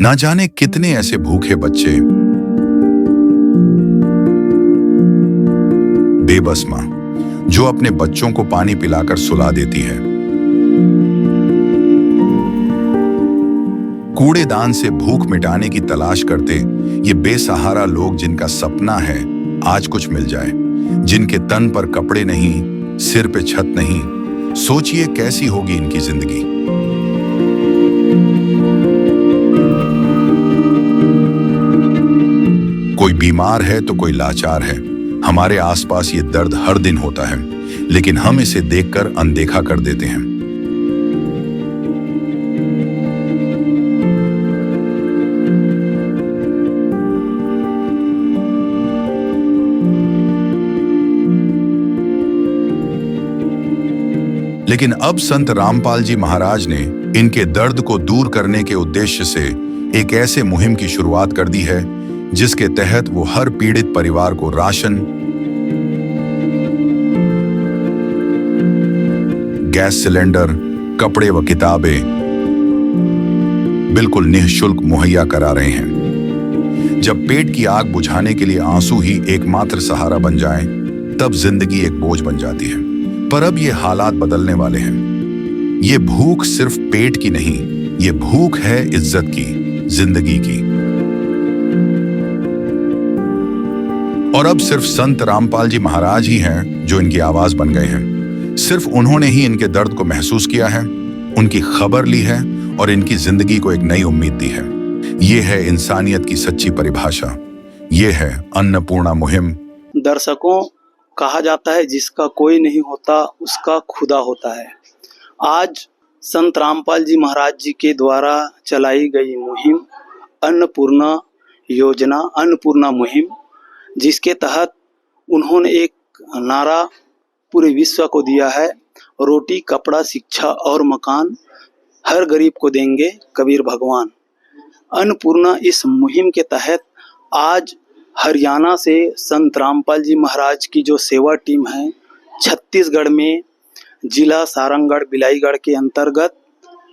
ना जाने कितने ऐसे भूखे बच्चे, बेबस मां जो अपने बच्चों को पानी पिलाकर सुला देती है। कूड़ेदान से भूख मिटाने की तलाश करते ये बेसहारा लोग जिनका सपना है आज कुछ मिल जाए, जिनके तन पर कपड़े नहीं, सिर पे छत नहीं, सोचिए कैसी होगी इनकी जिंदगी। कोई बीमार है तो कोई लाचार है। हमारे आसपास ये दर्द हर दिन होता है, लेकिन हम इसे देखकर अनदेखा कर देते हैं। लेकिन अब संत रामपाल जी महाराज ने इनके दर्द को दूर करने के उद्देश्य से एक ऐसे मुहिम की शुरुआत कर दी है जिसके तहत वो हर पीड़ित परिवार को राशन, गैस सिलेंडर, कपड़े व किताबें बिल्कुल निःशुल्क मुहैया करा रहे हैं। जब पेट की आग बुझाने के लिए आंसू ही एकमात्र सहारा बन जाएं, तब जिंदगी एक बोझ बन जाती है। पर अब ये हालात बदलने वाले हैं। ये भूख सिर्फ पेट की नहीं, ये भूख है इज्जत की, जिंदगी की। और अब सिर्फ संत रामपाल जी महाराज ही हैं जो इनकी आवाज बन गए हैं। सिर्फ उन्होंने ही इनके दर्द को महसूस किया है, उनकी खबर ली है और इनकी जिंदगी को एक नई उम्मीद दी है। ये है इंसानियत की सच्ची परिभाषा। ये है अन्नपूर्णा मुहिम। दर्शकों, कहा जाता है जिसका कोई नहीं होता उसका खुदा होता है। आज संत रामपाल जी महाराज जी के द्वारा चलाई गई मुहिम अन्नपूर्णा योजना, अन्नपूर्णा मुहिम, जिसके तहत उन्होंने एक नारा पूरे विश्व को दिया है, रोटी, कपड़ा, शिक्षा और मकान हर गरीब को देंगे कबीर भगवान। अन्नपूर्णा इस मुहिम के तहत आज हरियाणा से संत रामपाल जी महाराज की जो सेवा टीम है, छत्तीसगढ़ में जिला सारंगगढ़ बिलाईगढ़ के अंतर्गत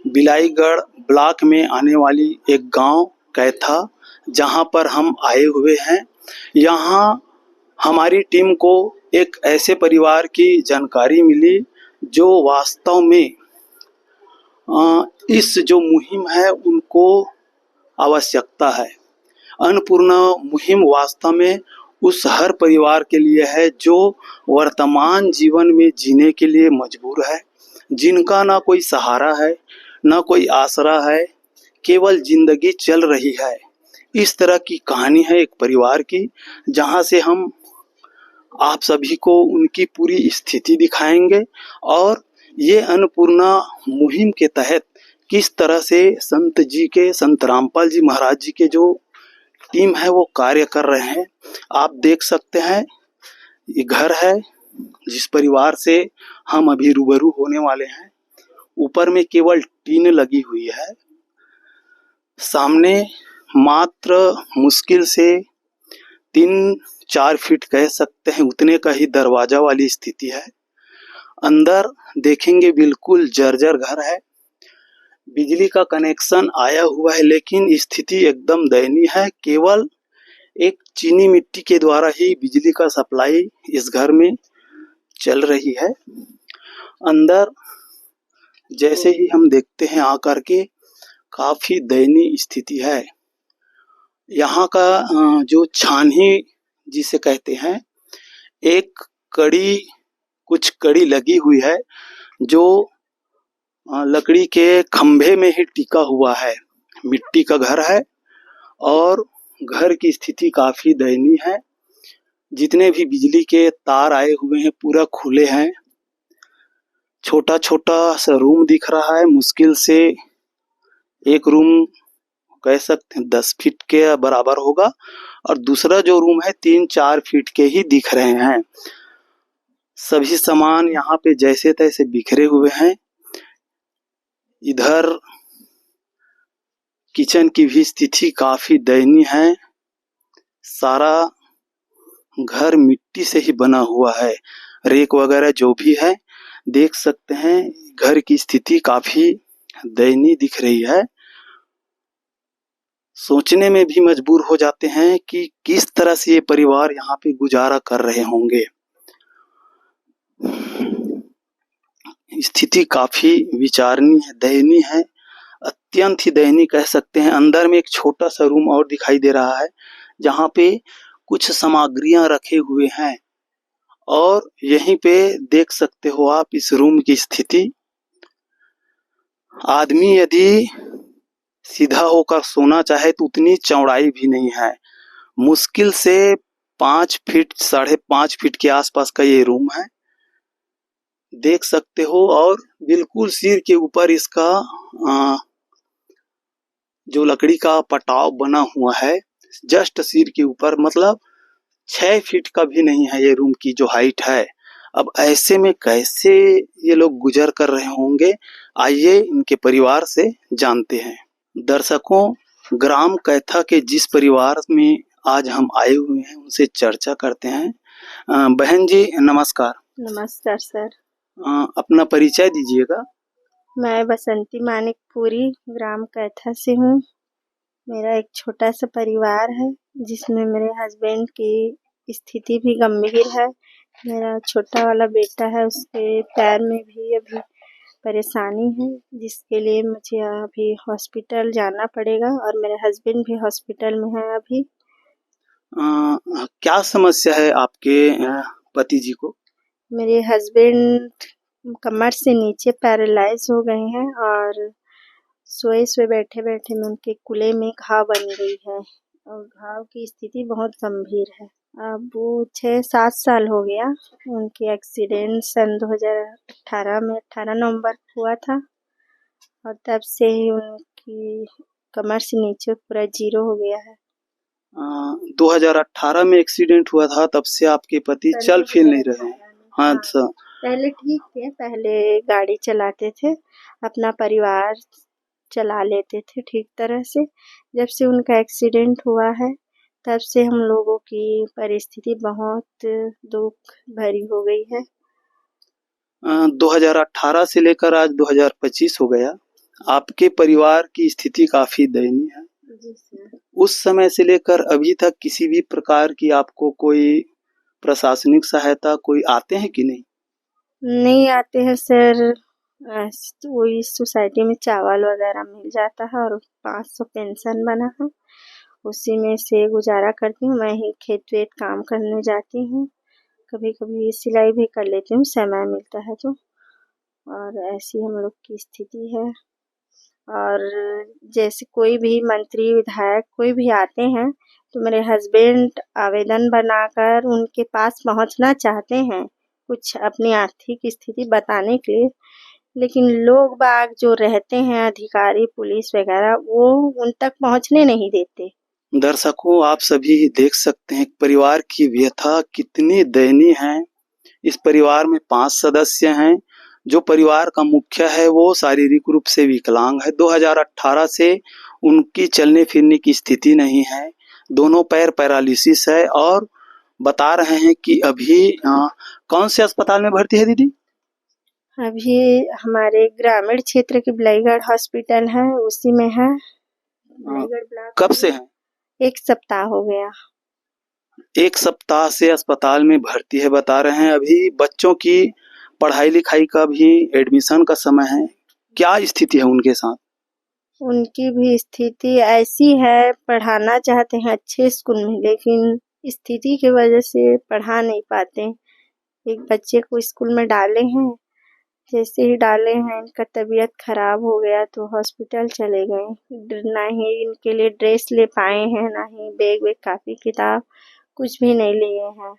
बिलाईगढ़ ब्लॉक में आने वाली एक गांव कैथा, जहां पर हम आए हुए हैं। यहां हमारी टीम को एक ऐसे परिवार की जानकारी मिली जो वास्तव में इस जो मुहिम है उनको आवश्यकता है। अन्नपूर्णा मुहिम वास्तव में उस हर परिवार के लिए है जो वर्तमान जीवन में जीने के लिए मजबूर है, जिनका ना कोई सहारा है, ना कोई आसरा है, केवल जिंदगी चल रही है। इस तरह की कहानी है एक परिवार की, जहां से हम आप सभी को उनकी पूरी स्थिति दिखाएंगे और ये अन्नपूर्णा मुहिम के तहत किस तरह से संत रामपाल जी महाराज जी के जो टीम है वो कार्य कर रहे हैं। आप देख सकते हैं ये घर है जिस परिवार से हम अभी रूबरू होने वाले हैं। ऊपर में केवल टीन लगी हुई है। सामने मात्र मुश्किल से 3-4 फीट कह सकते हैं उतने का ही दरवाजा वाली स्थिति है। अंदर देखेंगे बिल्कुल जर्जर घर है। बिजली का कनेक्शन आया हुआ है लेकिन स्थिति एकदम दयनीय है। केवल एक चीनी मिट्टी के द्वारा ही बिजली का सप्लाई इस घर में चल रही है। अंदर जैसे ही हम देखते हैं आकर के काफी दयनीय स्थिति है। यहाँ का जो छानही जिसे कहते हैं, एक कुछ कड़ी लगी हुई है जो लकड़ी के खंभे में ही टिका हुआ है। मिट्टी का घर है और घर की स्थिति काफी दयनीय है। जितने भी बिजली के तार आए हुए हैं पूरा खुले हैं। छोटा छोटा सा रूम दिख रहा है। मुश्किल से एक रूम कह सकते हैं 10 फीट के बराबर होगा और दूसरा जो रूम है 3-4 फीट के ही दिख रहे हैं। सभी सामान यहाँ पे जैसे तैसे बिखरे हुए हैं। इधर किचन की भी स्थिति काफी दयनीय है। सारा घर मिट्टी से ही बना हुआ है। रेक वगैरह जो भी है देख सकते हैं। घर की स्थिति काफी दयनीय दिख रही है। सोचने में भी मजबूर हो जाते हैं कि किस तरह से ये परिवार यहाँ पे गुजारा कर रहे होंगे। स्थिति काफी विचारणीय है, दयनीय है, अत्यंत ही दयनीय कह सकते हैं। अंदर में एक छोटा सा रूम और दिखाई दे रहा है जहाँ पे कुछ सामग्रियां रखे हुए हैं और यहीं पे देख सकते हो आप इस रूम की स्थिति। आदमी यदि सीधा होकर सोना चाहे तो उतनी चौड़ाई भी नहीं है। मुश्किल से 5 फीट 5.5 फीट के आसपास का ये रूम है, देख सकते हो। और बिल्कुल सिर के ऊपर इसका जो लकड़ी का पटाव बना हुआ है, जस्ट सिर के ऊपर, मतलब 6 फीट का भी नहीं है ये रूम की जो हाइट है। अब ऐसे में कैसे ये लोग गुजर कर रहे होंगे, आइए इनके परिवार से जानते हैं। दर्शकों, ग्राम कैथा के जिस परिवार में आज हम आए हुए हैं उनसे चर्चा करते हैं। बहन जी नमस्कार। नमस्कार सर। अपना परिचय दीजिएगा। मैं बसंती मानिकपुरी ग्राम कैथा से हूँ। मेरा एक छोटा सा परिवार है जिसमें मेरे हस्बैंड की स्थिति भी गंभीर है। मेरा छोटा वाला बेटा है, उसके पैर में भी अभी परेशानी है, जिसके लिए मुझे अभी हॉस्पिटल जाना पड़ेगा और मेरे हस्बैंड भी हॉस्पिटल में है अभी। क्या समस्या है आपके पति जी को? मेरे हस्बैंड कमर से नीचे पैरालाइज हो गए हैं और सोए बैठे बैठे में उनके कूल्हे में घाव बन गई है और घाव की स्थिति बहुत गंभीर है। अब वो 6-7 साल हो गया। उनके एक्सीडेंट सन 2018 में 18 नवंबर हुआ था और तब से ही उनकी कमर से नीचे पूरा जीरो हो गया है। 2018 में एक्सीडेंट हुआ था, तब से आपके पति चल फिर नहीं रहे हैं। हाँ, अच्छा। पहले ठीक थे, पहले गाड़ी चलाते थे, अपना परिवार चला लेते थे ठीक तरह से। जब से उनका एक्सीडेंट हुआ है तब से हम लोगों की परिस्थिति बहुत दुख भरी हो गई है। 2018 से लेकर आज 2025 हो गया, आपके परिवार की स्थिति काफी दयनीय है। जी सर। उस समय से लेकर अभी तक किसी भी प्रकार की आपको कोई प्रशासनिक सहायता कोई आते हैं कि नहीं? नहीं आते हैं सर। वही सोसाइटी में चावल वगैरह मिल जाता है और 500 पेंशन बना है, उसी में से गुजारा करती हूँ। मैं ही खेत वेत काम करने जाती हूँ, कभी कभी सिलाई भी कर लेती हूँ समय मिलता है तो। और ऐसी हम लोग की स्थिति है। और जैसे कोई भी मंत्री विधायक कोई भी आते हैं तो मेरे हस्बैंड आवेदन बनाकर उनके पास पहुंचना चाहते हैं कुछ अपनी आर्थिक स्थिति बताने के लिए, लेकिन लोग बाग जो रहते हैं अधिकारी पुलिस वगैरह वो उन तक पहुंचने नहीं देते। दर्शकों, आप सभी देख सकते हैं परिवार की व्यथा कितनी दयनीय है। इस परिवार में 5 सदस्य हैं। जो परिवार का मुखिया है वो शारीरिक रूप से विकलांग है। 2018 से उनकी चलने फिरने की स्थिति नहीं है, दोनों पैर पैरालिसिस है और बता रहे हैं कि अभी कौन से अस्पताल में भर्ती है दीदी? अभी हमारे ग्रामीण क्षेत्र के बिलाईगढ़ हॉस्पिटल है, उसी में है। बिलाईगढ़ ब्लॉक। कब से है? 1 सप्ताह हो गया। 1 सप्ताह से अस्पताल में भर्ती है, बता रहे हैं। अभी बच्चों की पढ़ाई लिखाई का भी एडमिशन का समय है। क्या स्थिति है उनके साथ? उनकी भी स्थिति ऐसी है, पढ़ाना चाहते हैं अच्छे स्कूल में, लेकिन स्थिति की वजह से पढ़ा नहीं पाते। एक बच्चे को स्कूल में डाले हैं, जैसे ही डाले हैं इनका तबीयत खराब हो गया तो हॉस्पिटल चले गए। ना ही इनके लिए ड्रेस ले पाए हैं, ना ही बैग वेग कापी किताब कुछ भी नहीं लिए हैं।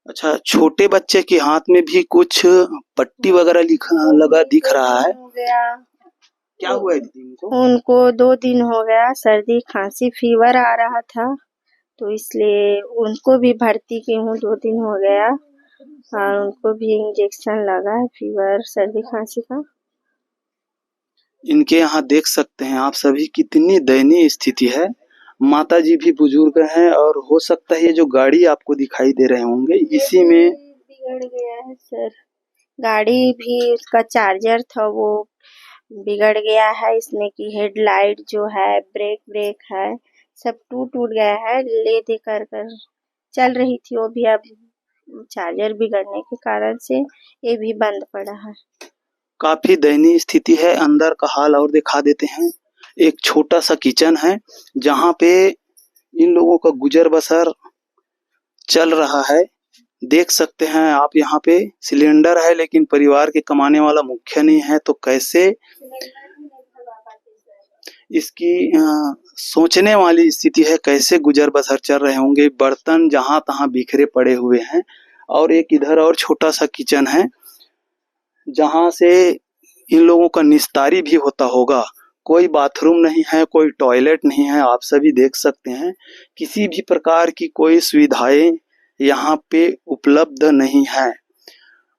अच्छा, छोटे बच्चे के हाथ में भी कुछ पट्टी वगैरह लगा दिख रहा है। हो गया। क्या हुआ है दीदी उनको? उनको 2 दिन हो गया, सर्दी खांसी फीवर आ रहा था तो इसलिए उनको भी भर्ती की हूँ। 2 दिन हो गया और उनको भी इंजेक्शन लगा है फीवर सर्दी खांसी का। इनके यहाँ देख सकते हैं आप सभी कितनी दयनीय स्थिति है। माता जी भी बुजुर्ग हैं और हो सकता है ये जो गाड़ी आपको दिखाई दे रहे होंगे इसी में बिगड़ गया है सर। गाड़ी भी उसका चार्जर था वो बिगड़ गया है। इसमें की हेडलाइट जो है, ब्रेक है, सब टूट गया है। ले दे कर चल रही थी, वो भी अब चार्जर बिगड़ने के कारण से ये भी बंद पड़ा है। काफी दयनीय स्थिति है। अंदर का हाल और दिखा देते हैं। एक छोटा सा किचन है जहाँ पे इन लोगों का गुजर बसर चल रहा है। देख सकते हैं आप यहाँ पे सिलेंडर है, लेकिन परिवार के कमाने वाला मुखिया नहीं है, तो कैसे इसकी सोचने वाली स्थिति है। कैसे गुजर बसर चल रहे होंगे। बर्तन जहां तहां बिखरे पड़े हुए हैं और एक इधर और छोटा सा किचन है जहां से इन लोगों का निस्तारी भी होता होगा। कोई बाथरूम नहीं है, कोई टॉयलेट नहीं है। आप सभी देख सकते हैं किसी भी प्रकार की कोई सुविधाएं यहाँ पे उपलब्ध नहीं है।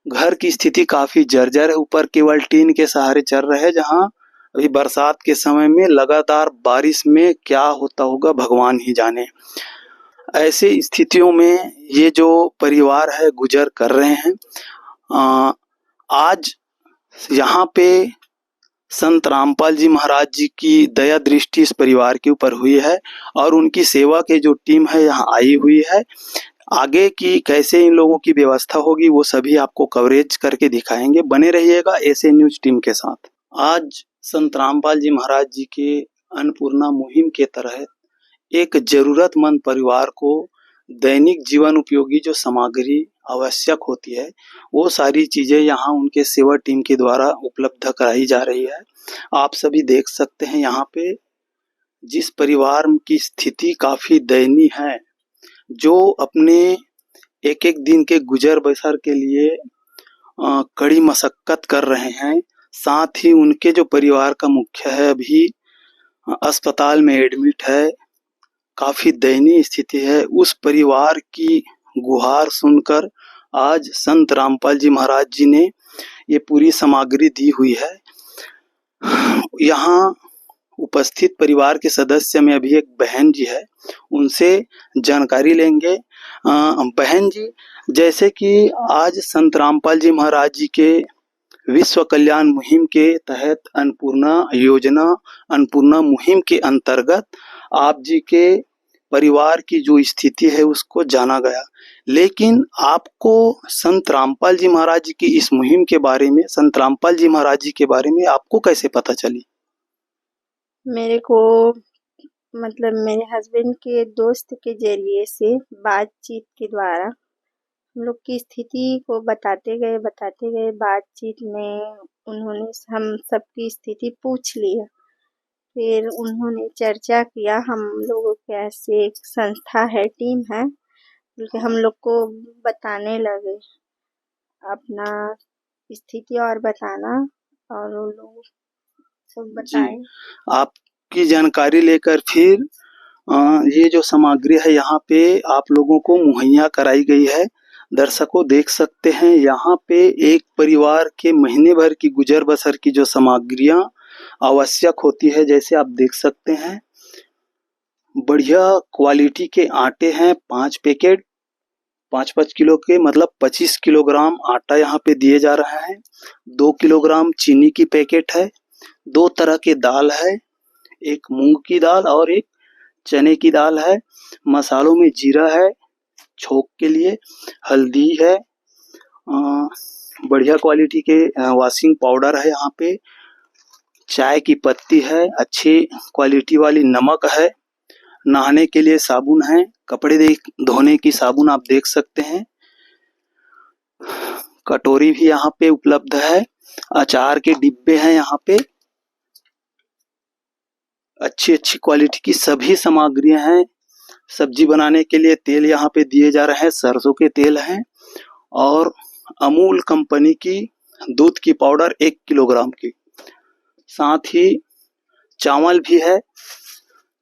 घर की स्थिति काफी जर्जर है। ऊपर केवल टीन के सहारे चल रहे हैं, जहाँ अभी बरसात के समय में लगातार बारिश में क्या होता होगा भगवान ही जाने। ऐसे स्थितियों में ये जो परिवार है गुजर कर रहे हैं। आज यहाँ पे संत रामपाल जी महाराज जी की दया दृष्टि इस परिवार के ऊपर हुई है और उनकी सेवा के जो टीम है यहाँ आई हुई है। आगे की कैसे इन लोगों की व्यवस्था होगी वो सभी आपको कवरेज करके दिखाएंगे। बने रहिएगा ऐसे न्यूज टीम के साथ। आज संत रामपाल जी महाराज जी के अन्नपूर्णा मुहिम के तहत एक जरूरतमंद परिवार को दैनिक जीवन उपयोगी जो सामग्री आवश्यक होती है वो सारी चीजें यहाँ उनके सेवा टीम के द्वारा उपलब्ध कराई जा रही है। आप सभी देख सकते हैं यहाँ पे जिस परिवार की स्थिति काफी दयनीय है, जो अपने एक एक दिन के गुजर बसर के लिए कड़ी मशक्कत कर रहे हैं। साथ ही उनके जो परिवार का मुखिया है अभी अस्पताल में एडमिट है। काफी दयनीय स्थिति है। उस परिवार की गुहार सुनकर आज संत रामपाल जी महाराज जी ने ये पूरी सामग्री दी हुई है। यहाँ उपस्थित परिवार के सदस्य में अभी एक बहन जी है, उनसे जानकारी लेंगे। बहन जी, जैसे कि आज संत रामपाल जी महाराज जी के विश्व कल्याण मुहिम के तहत अन्नपूर्णा योजना, अन्नपूर्णा मुहिम के अंतर्गत आप जी के परिवार की जो स्थिति है उसको जाना गया, लेकिन आपको संत रामपाल जी महाराज जी की इस मुहिम के बारे में, संत रामपाल जी महाराज जी के बारे में आपको कैसे पता चली? मेरे को मतलब मेरे हस्बैंड के दोस्त के जरिए से बातचीत के द्वारा हम लोग की स्थिति को बताते गए। बातचीत में उन्होंने हम सबकी स्थिति पूछ लिया। फिर उन्होंने चर्चा किया। हम लोगों के ऐसे एक संस्था है, टीम है, बल्कि हम लोग को बताने लगे अपना स्थिति और बताना, और वो लोग सब बताए। आपकी जानकारी लेकर फिर ये जो सामग्री है यहाँ पे आप लोगों को मुहैया कराई गई है। दर्शकों देख सकते हैं यहाँ पे एक परिवार के महीने भर की गुजर बसर की जो सामग्रियां आवश्यक होती है, जैसे आप देख सकते हैं बढ़िया क्वालिटी के आटे हैं। 5 पैकेट 5-5 किलो के, मतलब 25 किलोग्राम आटा यहाँ पे दिए जा रहा है। 2 किलोग्राम चीनी की पैकेट है। 2 तरह के दाल है, एक मूंग की दाल और एक चने की दाल है। मसालों में जीरा है छोंक के लिए, हल्दी है, बढ़िया क्वालिटी के वॉशिंग पाउडर है यहाँ पे, चाय की पत्ती है, अच्छी क्वालिटी वाली नमक है, नहाने के लिए साबुन है, कपड़े धोने की साबुन आप देख सकते हैं, कटोरी भी यहाँ पे उपलब्ध है, अचार के डिब्बे हैं यहाँ पे, अच्छी क्वालिटी की सभी सामग्रियां हैं। सब्जी बनाने के लिए तेल यहाँ पे दिए जा रहे हैं, सरसों के तेल हैं, और अमूल कंपनी की दूध की पाउडर 1 किलोग्राम की। साथ ही चावल भी है,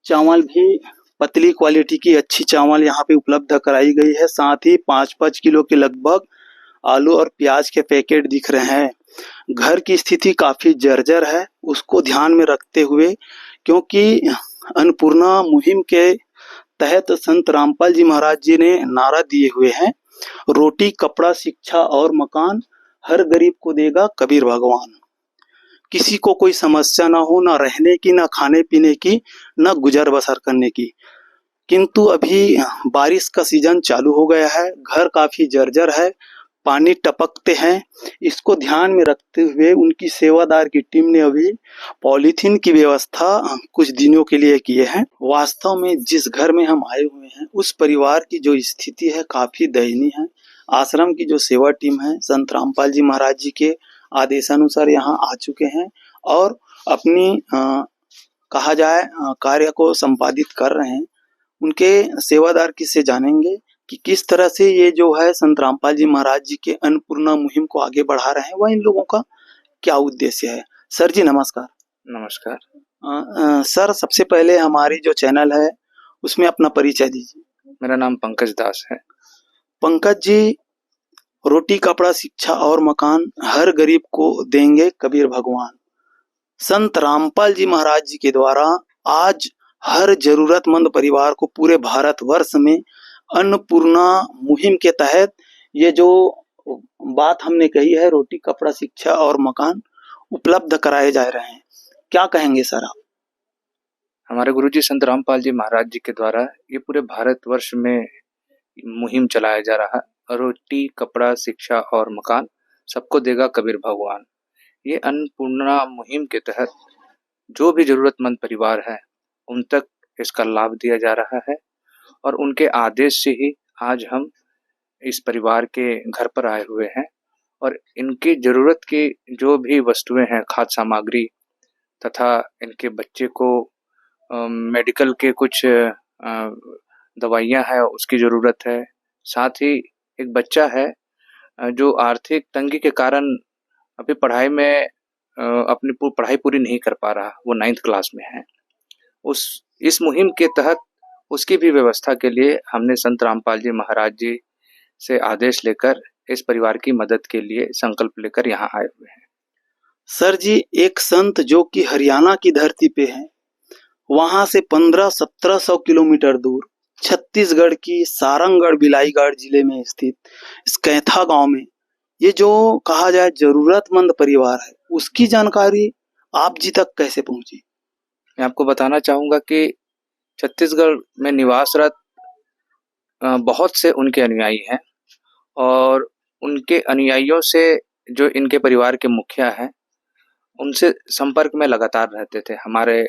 चावल भी पतली क्वालिटी की अच्छी चावल यहाँ पे उपलब्ध कराई गई है। साथ ही 5-5 किलो के लगभग आलू और प्याज के पैकेट दिख रहे हैं। घर की स्थिति काफी जर्जर है, उसको ध्यान में रखते हुए, क्योंकि अन्नपूर्णा मुहिम के तहत संत रामपाल जी महाराज जी ने नारा दिए हुए हैं, रोटी कपड़ा शिक्षा और मकान हर गरीब को देगा कबीर भगवान। किसी को कोई समस्या ना हो, ना रहने की, ना खाने पीने की, ना गुजर बसर करने की। किंतु अभी बारिश का सीजन चालू हो गया है, घर काफी जर्जर है, पानी टपकते हैं। इसको ध्यान में रखते हुए उनकी सेवादार की टीम ने अभी पॉलीथीन की व्यवस्था कुछ दिनों के लिए किए हैं। वास्तव में जिस घर में हम आए हुए हैं उस परिवार की जो स्थिति है काफी दयनीय है। आश्रम की जो सेवा टीम है संत रामपाल जी महाराज जी के आदेशानुसार यहाँ आ चुके हैं और अपनी कहा जाए कार्य को संपादित कर रहे हैं। उनके सेवादार किससे जानेंगे कि किस तरह से ये जो है संत रामपाल जी महाराज जी के अन्नपूर्णा मुहिम को आगे बढ़ा रहे हैं, वह इन लोगों का क्या उद्देश्य है। सर जी नमस्कार। नमस्कार। सर सबसे पहले हमारी जो चैनल है उसमें अपना परिचय दीजिए। मेरा नाम पंकज दास है। पंकज जी, रोटी कपड़ा शिक्षा और मकान हर गरीब को देंगे कबीर भगवान। संत रामपाल जी महाराज जी के द्वारा आज हर जरूरतमंद परिवार को पूरे भारतवर्ष में अन्नपूर्णा मुहिम के तहत ये जो बात हमने कही है, रोटी कपड़ा शिक्षा और मकान उपलब्ध कराए जा रहे हैं। क्या कहेंगे सर आप? हमारे गुरुजी संत रामपाल जी महाराज जी के द्वारा ये पूरे भारतवर्ष में मुहिम चलाया जा रहा है। रोटी कपड़ा शिक्षा और मकान सबको देगा कबीर भगवान। ये अन्नपूर्णा मुहिम के तहत जो भी जरूरतमंद परिवार है उन तक इसका लाभ दिया जा रहा है और उनके आदेश से ही आज हम इस परिवार के घर पर आए हुए हैं और इनकी जरूरत की जो भी वस्तुएं हैं, खाद्य सामग्री तथा इनके बच्चे को मेडिकल के कुछ दवाइयां हैं उसकी जरूरत है। साथ ही एक बच्चा है जो आर्थिक तंगी के कारण अभी पढ़ाई में अपनी पढ़ाई पूरी नहीं कर पा रहा, वो 9th क्लास में है। इस मुहिम के तहत उसकी भी व्यवस्था के लिए हमने संत रामपाल जी महाराज जी से आदेश लेकर इस परिवार की मदद के लिए संकल्प लेकर यहाँ आए हुए हैं। सर जी, एक संत जो कि हरियाणा की धरती पे है, वहां से 1500-1700 किलोमीटर दूर छत्तीसगढ़ की सारंगगढ़ बिलाईगढ़ जिले में स्थित इस कैथा गांव में ये जो कहा जाए जरूरतमंद परिवार है, उसकी जानकारी आप जी तक कैसे पहुंची? मैं आपको बताना चाहूंगा कि छत्तीसगढ़ में निवासरत बहुत से उनके अनुयायी हैं और उनके अनुयायियों से जो इनके परिवार के मुखिया हैं उनसे संपर्क में लगातार रहते थे। हमारे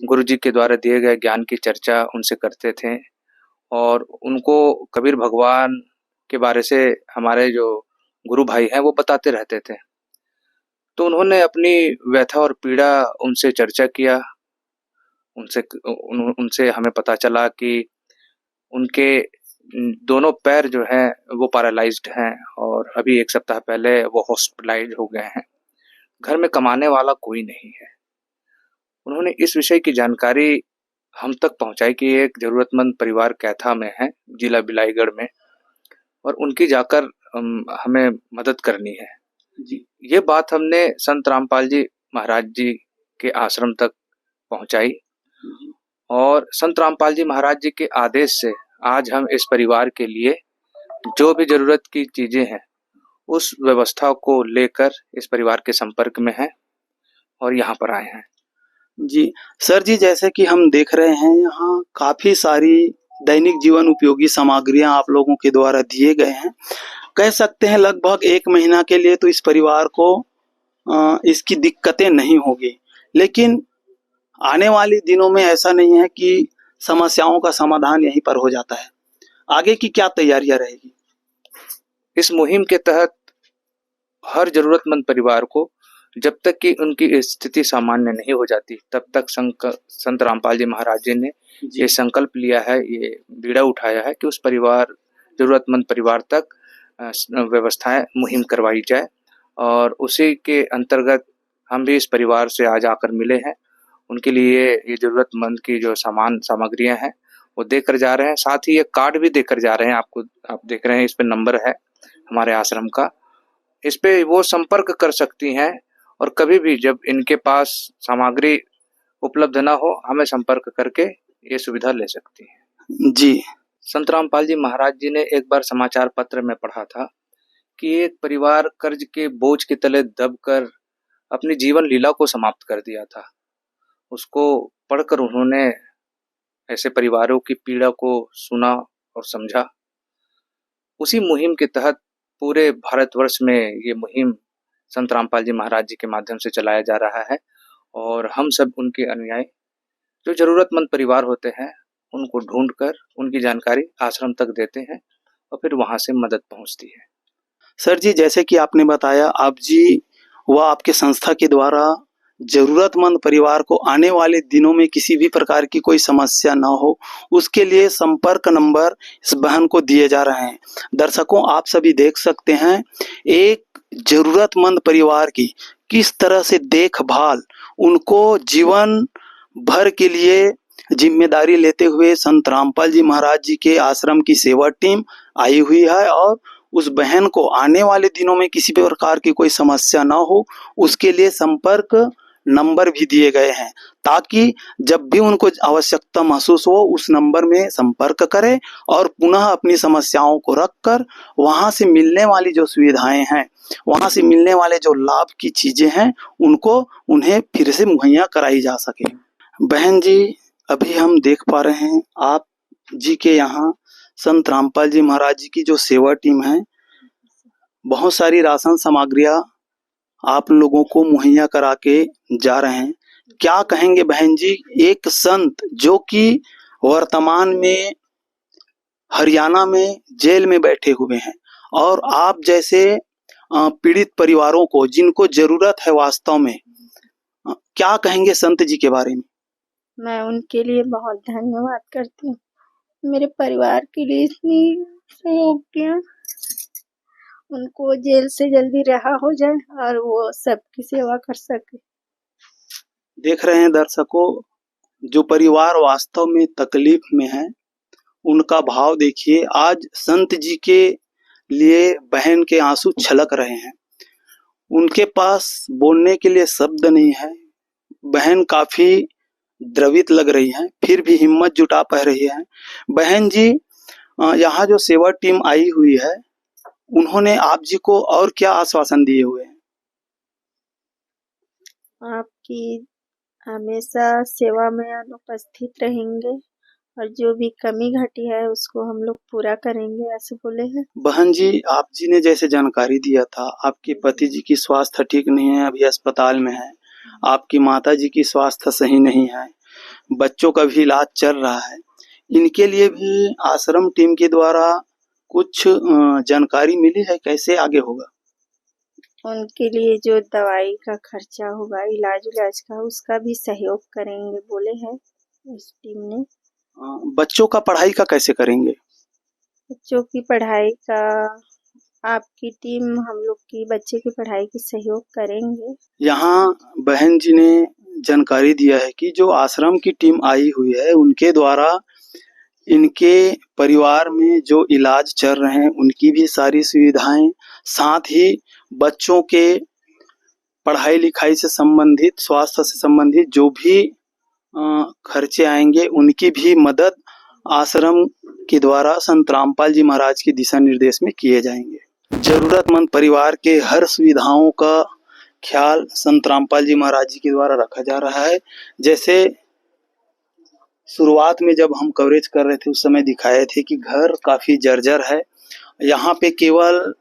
गुरुजी के द्वारा दिए गए ज्ञान की चर्चा उनसे करते थे और उनको कबीर भगवान के बारे से हमारे जो गुरु भाई हैं वो बताते रहते थे। तो उन्होंने अपनी व्यथा और पीड़ा उनसे चर्चा किया। उनसे हमें पता चला कि उनके दोनों पैर जो हैं वो पैरालाइज्ड हैं और अभी 1 सप्ताह पहले वो हॉस्पिटलाइज हो गए हैं। घर में कमाने वाला कोई नहीं है। उन्होंने इस विषय की जानकारी हम तक पहुंचाई कि एक जरूरतमंद परिवार कैथा में है, जिला बिलाईगढ़ में, और उनकी जाकर हमें मदद करनी है जी। ये बात हमने संत रामपाल जी महाराज जी के आश्रम तक पहुंचाई और संत रामपाल जी महाराज जी के आदेश से आज हम इस परिवार के लिए जो भी जरूरत की चीजें हैं उस व्यवस्था को लेकर इस परिवार के संपर्क में हैं और यहाँ पर आए हैं जी। सर जी, जैसे कि हम देख रहे हैं यहाँ काफी सारी दैनिक जीवन उपयोगी सामग्रियां आप लोगों के द्वारा दिए गए हैं। कह सकते हैं लगभग 1 महीना के लिए तो इस परिवार को इसकी दिक्कतें नहीं होगी, लेकिन आने वाले दिनों में ऐसा नहीं है कि समस्याओं का समाधान यहीं पर हो जाता है। आगे की क्या तैयारियां रहेगी? इस मुहिम के तहत हर जरूरतमंद परिवार को जब तक कि उनकी स्थिति सामान्य नहीं हो जाती तब तक संत रामपाल जी महाराज जी ने ये संकल्प लिया है, ये बीड़ा उठाया है कि उस जरूरतमंद परिवार तक व्यवस्थाएं मुहिम करवाई जाए और उसी के अंतर्गत हम भी इस परिवार से आज आकर मिले हैं। उनके लिए ये जरूरतमंद की जो सामग्रियां हैं वो देकर जा रहे हैं। साथ ही ये कार्ड भी देकर जा रहे हैं। आप देख रहे हैं इस पे नंबर है हमारे आश्रम का, इस पे वो संपर्क कर सकती हैं और कभी भी जब इनके पास सामग्री उपलब्ध ना हो हमें संपर्क करके ये सुविधा ले सकती हैं जी। संत रामपाल जी महाराज जी ने एक बार समाचार पत्र में पढ़ा था कि एक परिवार कर्ज के बोझ के तले दबकर अपनी जीवन लीला को समाप्त कर दिया था। उसको पढ़कर उन्होंने ऐसे परिवारों की पीड़ा को सुना और समझा। उसी मुहिम के तहत पूरे भारतवर्ष में ये मुहिम संत रामपाल जी महाराज जी के माध्यम से चलाया जा रहा है और हम सब उनके अनुयायी जो जरूरतमंद परिवार होते हैं उनको ढूंढकर उनकी जानकारी आश्रम तक देते हैं और फिर वहां से मदद पहुंचती है। सर जी, जैसे कि आपने बताया, आप जी व आपके संस्था के द्वारा जरूरतमंद परिवार को आने वाले दिनों में किसी भी प्रकार की कोई समस्या ना हो, उसके लिए संपर्क नंबर इस बहन को दिए जा रहे हैं। दर्शकों, आप सभी देख सकते हैं एक जरूरतमंद परिवार की किस तरह से देखभाल, उनको जीवन भर के लिए जिम्मेदारी लेते हुए संत रामपाल जी महाराज जी के आश्रम की सेवा टीम आई हुई है और उस बहन को आने वाले दिनों में किसी भी प्रकार की कोई समस्या ना हो, उसके लिए संपर्क नंबर भी दिए गए हैं, ताकि जब भी उनको आवश्यकता महसूस हो उस नंबर में संपर्क करें और पुनः अपनी समस्याओं को रखकर वहां से मिलने वाली जो सुविधाएं हैं, वहां से मिलने वाले जो लाभ की चीजें हैं, उनको उन्हें फिर से मुहैया कराई जा सके। बहन जी, अभी हम देख पा रहे हैं आप जी के यहाँ संत रामपाल जी महाराज जी की जो सेवा टीम है, बहुत सारी राशन सामग्रियां आप लोगों को मुहैया करा के जा रहे हैं। क्या कहेंगे बहन जी, एक संत जो कि वर्तमान में हरियाणा में जेल में बैठे हुए हैं और आप जैसे पीड़ित परिवारों को जिनको जरूरत है वास्तव में, क्या कहेंगे संत जी के बारे में? मैं उनके लिए बहुत धन्यवाद करती हूँ, मेरे परिवार के लिए इतनी सहयोग किया। उनको जेल से जल्दी रिहा हो जाए और वो सबकी सेवा कर सके। देख रहे हैं दर्शकों, जो परिवार वास्तव में तकलीफ में है, उनका भाव देखिए। आज संत जी के लिए बहन के आंसू छलक रहे हैं, उनके पास बोलने के लिए शब्द नहीं है। बहन काफी द्रवित लग रही हैं, फिर भी हिम्मत जुटा पा रही है। बहन जी, यहाँ जो सेवा टीम आई हुई है, उन्होंने आप जी को और क्या आश्वासन दिए हुए हैं? आपकी हमेशा सेवा में अनुपस्थित रहेंगे और जो भी कमी घटी है उसको हम लोग पूरा करेंगे, ऐसे बोले हैं। बहन जी, आप जी ने जैसे जानकारी दिया था, आपके पति जी की स्वास्थ्य ठीक नहीं है, अभी अस्पताल में है। आपकी माता जी की स्वास्थ्य सही नहीं है, बच्चों का भी इलाज चल रहा है। इनके लिए भी आश्रम टीम के द्वारा कुछ जानकारी मिली है, कैसे आगे होगा? उनके लिए जो दवाई का खर्चा होगा, इलाज का, उसका भी सहयोग करेंगे बोले हैं इस टीम ने। बच्चों का पढ़ाई का कैसे करेंगे? बच्चों की पढ़ाई का आपकी टीम हम लोग की बच्चे की पढ़ाई की सहयोग करेंगे। यहाँ बहन जी ने जानकारी दिया है कि जो आश्रम की टीम आई हुई है, उनके द्वारा इनके परिवार में जो इलाज चल रहे हैं उनकी भी सारी सुविधाएं, साथ ही बच्चों के पढ़ाई लिखाई से संबंधित, स्वास्थ्य से संबंधित जो भी खर्चे आएंगे, उनकी भी मदद आश्रम के द्वारा संत रामपाल जी महाराज के दिशा निर्देश में किए जाएंगे। जरूरतमंद परिवार के हर सुविधाओं का ख्याल संत रामपाल जी महाराज जी के द्वारा रखा जा रहा है। जैसे शुरुआत में जब हम कवरेज कर रहे थे, उस समय दिखाए थे कि घर काफी जर्जर है। यहाँ पे केवल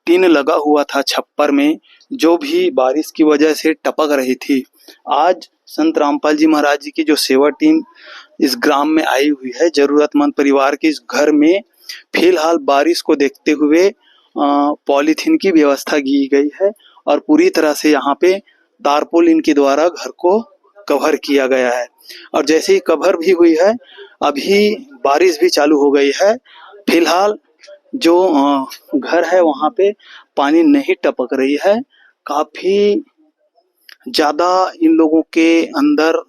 टीन लगा हुआ था छप्पर में, जो भी बारिश की वजह से टपक रही थी। आज संत रामपाल जी महाराज जी की जो सेवा टीम इस ग्राम में आई हुई है, जरूरतमंद परिवार के इस घर में फिलहाल बारिश को देखते हुए पॉलीथीन की व्यवस्था की गई है और पूरी तरह से यहाँ पे तारपोलिन के द्वारा घर को कवर किया गया है। और जैसे ही कवर भी हुई है, अभी बारिश भी चालू हो गई है। फिलहाल जो घर है वहाँ पे पानी नहीं टपक रही है। काफी ज्यादा इन लोगों के अंदर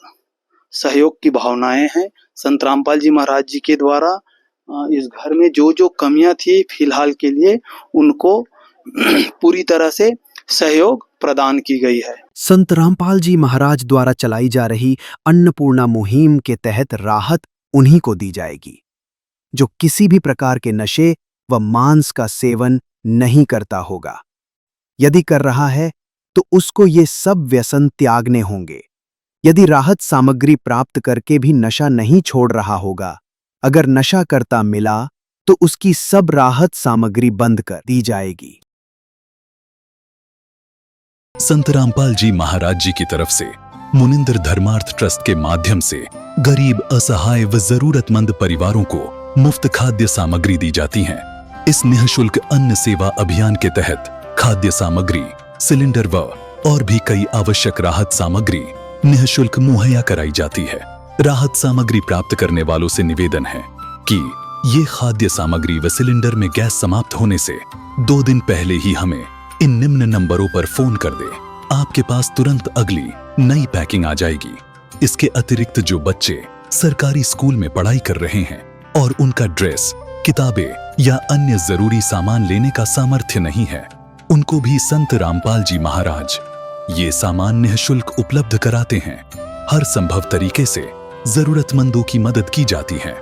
सहयोग की भावनाएं हैं। संत रामपाल जी महाराज जी के द्वारा इस घर में जो जो कमियां थी, फिलहाल के लिए उनको पूरी तरह से सहयोग प्रदान की गई है। संत रामपाल जी महाराज द्वारा चलाई जा रही अन्नपूर्णा मुहिम के तहत राहत उन्हीं को दी जाएगी जो किसी भी प्रकार के नशे व मांस का सेवन नहीं करता होगा। यदि कर रहा है तो उसको ये सब व्यसन त्यागने होंगे। यदि राहत सामग्री प्राप्त करके भी नशा नहीं छोड़ रहा होगा, अगर नशा करता मिला तो उसकी सब राहत सामग्री बंद कर दी जाएगी। संत रामपाल जी महाराज जी की तरफ से मुनिंदर धर्मार्थ ट्रस्ट के माध्यम से गरीब, असहाय व जरूरतमंद परिवारों को मुफ्त खाद्य सामग्री दी जाती है। इस निःशुल्क अन्न सेवा अभियान के तहत खाद्य सामग्री, सिलेंडर व और भी कई आवश्यक राहत सामग्री निःशुल्क मुहैया कराई जाती है। राहत सामग्री प्राप्त करने वालों से निवेदन है कि ये खाद्य सामग्री व सिलेंडर में गैस समाप्त होने से 2 दिन पहले ही हमें इन निम्न नंबरों पर फोन कर दे। आपके पास तुरंत अगली नई पैकिंग आ जाएगी। इसके अतिरिक्त जो बच्चे सरकारी स्कूल में पढ़ाई कर रहे हैं और उनका ड्रेस, किताबें या अन्य जरूरी सामान लेने का सामर्थ्य नहीं है, उनको भी संत रामपाल जी महाराज ये सामान निःशुल्क उपलब्ध कराते हैं। हर संभव तरीके से जरूरतमंदों की मदद की जाती है।